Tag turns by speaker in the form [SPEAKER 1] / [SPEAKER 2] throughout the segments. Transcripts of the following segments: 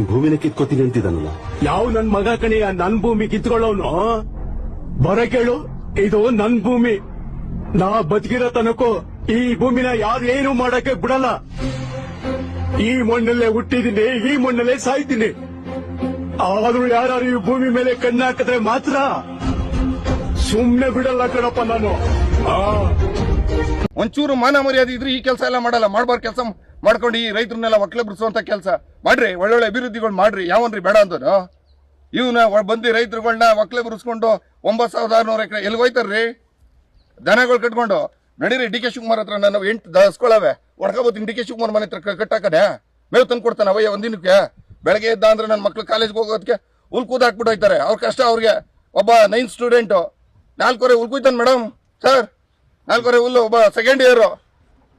[SPEAKER 1] ಭೂಮಿನ ಕಿತ್ಕೋತೀನಿ ಅಂತಿದ್ದಾನಲ್ಲ.
[SPEAKER 2] ಯಾವ ನನ್ ಮಗ ಕಣಿಯ ನನ್ ಭೂಮಿ ಕಿತ್ಕೊಳ್ಳೋನು? ಬರ ಕೇಳು, ಇದು ನನ್ ಭೂಮಿ. ನಾ ಬದುಕಿರೋ ತನಕೂ ಈ ಭೂಮಿನ ಯಾರು ಏನು ಮಾಡಕ್ಕೆ ಬಿಡಲ್ಲ. ಈ ಮಣ್ಣಲ್ಲೇ ಹುಟ್ಟಿದೀನಿ, ಈ ಮಣ್ಣಲ್ಲೇ ಸಾಯ್ತೀನಿ. ಆದ್ರೂ ಯಾರು ಈ ಭೂಮಿ ಮೇಲೆ ಕಣ್ಣಾಕಿದ್ರೆ ಮಾತ್ರ ಸುಮ್ನೆ ಬಿಡಲ್ಲ ಕಣಪ್ಪ ನಾನು.
[SPEAKER 3] ಒಂಚೂರು ಮಾನ ಮರ್ಯಾದೆ ಇದ್ರೆ ಈ ಕೆಲಸ ಎಲ್ಲ ಮಾಡಲ್ಲ. ಮಾಡ್ಬಾರ್ದು ಕೆಲಸ ಮಾಡ್ಕೊಂಡು ಈ ರೈತರನ್ನೆಲ್ಲ ಒಕ್ಕಲೆ ಬಿಡಿಸುವಂತ ಕೆಲಸ ಮಾಡ್ರಿ. ಒಳ್ಳೊಳ್ಳೆ ಅಭಿವೃದ್ಧಿಗಳು ಮಾಡ್ರಿ. ಯಾವನ್ರಿ ಬೇಡ ಅಂದನು? ಇವನ ಬಂದು ರೈತರುಗಳನ್ನ ಒಕ್ಕಲೆ ಬಿಡಿಸ್ಕೊಂಡು 9,600 ಎಕರೆ ಎಲ್ಲಿ ಹೋಯ್ತಾರ್ರಿ? ದನಗಳು ಕಟ್ಕೊಂಡು ನಡೀರಿ. ಡಿ ಕೆ ಶಿವಕುಮಾರ್ ಹತ್ರ ನಾನು 8 ದಸ್ಕೊಳವೆ ಹೊಡ್ಕೋಬೋತೀನಿ. ಡಿ ಕೆ ಶಿವಕುಮಾರ್ ಮನೆ ಹತ್ರ ಕಟ್ಟಾಕಡೆ ಮೇವು ತಂದು ಕೊಡ್ತಾನೆ ಅವಯ್ಯ ಒಂದಿನಕ್ಕೆ. ಬೆಳಗ್ಗೆ ಎದ್ದ ಅಂದ್ರೆ ನನ್ನ ಮಕ್ಳು ಕಾಲೇಜ್ಗೆ ಹೋಗೋದಕ್ಕೆ ಹುಲ್ ಕೂದಾಕ್ಬಿಟ್ಟು ಹೋಯ್ತಾರೆ. ಅವ್ರ ಕಷ್ಟ ಅವ್ರಿಗೆ. ಒಬ್ಬ 9th ಸ್ಟೂಡೆಂಟು 4 ಹೊರೆ ಹುಲ್ ಕುಯ್ತಾನೆ ಮೇಡಮ್ ಸರ್. 4 ಹೊರೆ ಹುಲ್ಲು. ಒಬ್ಬ 2nd ಇಯರ್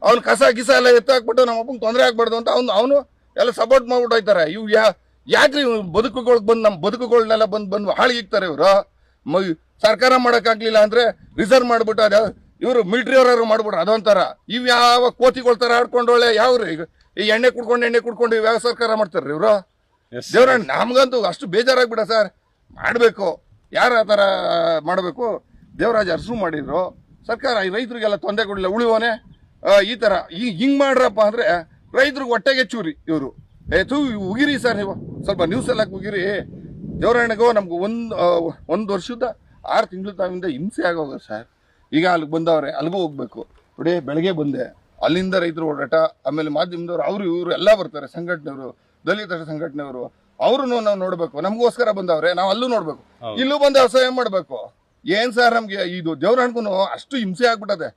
[SPEAKER 3] ಅವ್ನು ಕಸ ಗಿಸ ಎಲ್ಲ ಎತ್ತಾಕ್ಬಿಟ್ಟು ನಮ್ಮ ಅಪ್ಪಂಗೆ ತೊಂದರೆ ಆಗ್ಬಾರ್ದು ಅಂತ ಅವನು ಎಲ್ಲ ಸಪೋರ್ಟ್ ಮಾಡ್ಬಿಟ್ಟು ಹೋಯ್ತಾರೆ. ಇವು ಯಾಕ್ರಿ ಬದುಕುಗಳಿಗೆ ಬಂದು ನಮ್ಮ ಬದುಕುಗಳನ್ನೆಲ್ಲ ಬಂದು ಹಾಳಿಗಿಕ್ತಾರೆ ಇವರು. ಸರ್ಕಾರ ಮಾಡೋಕ್ಕಾಗ್ಲಿಲ್ಲ ಅಂದ್ರೆ ರಿಸರ್ವ್ ಮಾಡ್ಬಿಟ್ಟು ಇವರು ಮಿಲಿಟರಿ ಅವರವರು ಮಾಡ್ಬಿಟ್ರು ಅದೊಂಥರ. ಇವ್ ಯಾವ ಕೋತಿಗಳ ತರ ಆಡ್ಕೊಂಡು ಒಳ್ಳೆ ಯಾವ್ರಿ ಈ ಎಣ್ಣೆ ಕುಡ್ಕೊಂಡು ಯಾವ ಸರ್ಕಾರ ಮಾಡ್ತಾರ್ರಿ ಇವರು? ದೇವ್ರ ನಮ್ಗಂತೂ ಅಷ್ಟು ಬೇಜಾರಾಗ್ಬಿಡ ಸರ್. ಮಾಡ್ಬೇಕು, ಯಾರ ಆ ತರ ಮಾಡಬೇಕು. ದೇವರಾಜ್ ಅರಸು ಮಾಡಿದ್ರು ಸರ್ಕಾರ ಈ ರೈತರಿಗೆಲ್ಲ ತೊಂದರೆ ಕೊಡಲಿಲ್ಲ. ಉಳಿವೋನೆ ಈ ತರ ಹಿಂಗ್ ಮಾಡ್ರಪ್ಪ ಅಂದ್ರೆ ರೈತರಿಗೆ ಹೊಟ್ಟೆಗೆ ಚೂರಿ ಇವರು. ಉಗಿರಿ ಸರ್, ನೀವು ಸ್ವಲ್ಪ ನ್ಯೂಸ್ ಎಲ್ಲ ಉಗಿರಿ. ದೇವರಾಯಣಗೋ ನಮ್ಗೆ ಒಂದು ವರ್ಷದ 6 ತಿಂಗಳು ತಾವಿಂದ ಹಿಂಸೆ ಆಗೋಗ ಸರ್. ಈಗ ಅಲ್ಲಿಗೆ ಬಂದವ್ರೆ, ಅಲ್ಲಿಗೂ ಹೋಗ್ಬೇಕು. ನೋಡಿ ಬೆಳಗ್ಗೆ ಬಂದೆ, ಅಲ್ಲಿಂದ ರೈತರು ಓಡಾಟ, ಆಮೇಲೆ ಮಾಧ್ಯಮದವ್ರು ಅವರು ಇವರು ಎಲ್ಲ ಬರ್ತಾರೆ. ಸಂಘಟನೆಯವರು, ದಲಿತ ಸಂಘಟನೆಯವರು, ಅವ್ರನ್ನು ನಾವು ನೋಡ್ಬೇಕು. ನಮಗೋಸ್ಕರ ಬಂದವ್ರೆ, ನಾವು ಅಲ್ಲೂ ನೋಡ್ಬೇಕು. ಇಲ್ಲೂ ಬಂದು ಅಸಹ್ಯ ಮಾಡ್ಬೇಕು. ಏನ್ ಸರ್ ನಮ್ಗೆ ಇದು ದೇವ್ರಹಣ್ಗೂ ಅಷ್ಟು ಹಿಂಸೆ ಆಗ್ಬಿಟ್ಟದೆ.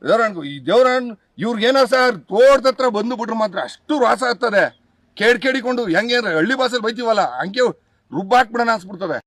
[SPEAKER 3] ದೇವ್ರಹಣ್ಗೂ ಈ ದೇವ್ರಹಣ್ ಇವ್ರಿಗೇನೋ ಸರ್ ತೋಟದ ಬಂದು ಬಿಟ್ರೆ ಮಾತ್ರ ಅಷ್ಟು ರಾಸ ಆಗ್ತದೆ. ಕೇಡಿಕೊಂಡು ಹೆಂಗೆ ಹಳ್ಳಿ ಭಾಷೆಲಿ ಬೈತೀವಲ್ಲ ಹಂಗೆ ರುಬ್ಬಾಕ್ಬಿಡೋಣ ಅನ್ಸ್ಬಿಡ್ತದೆ.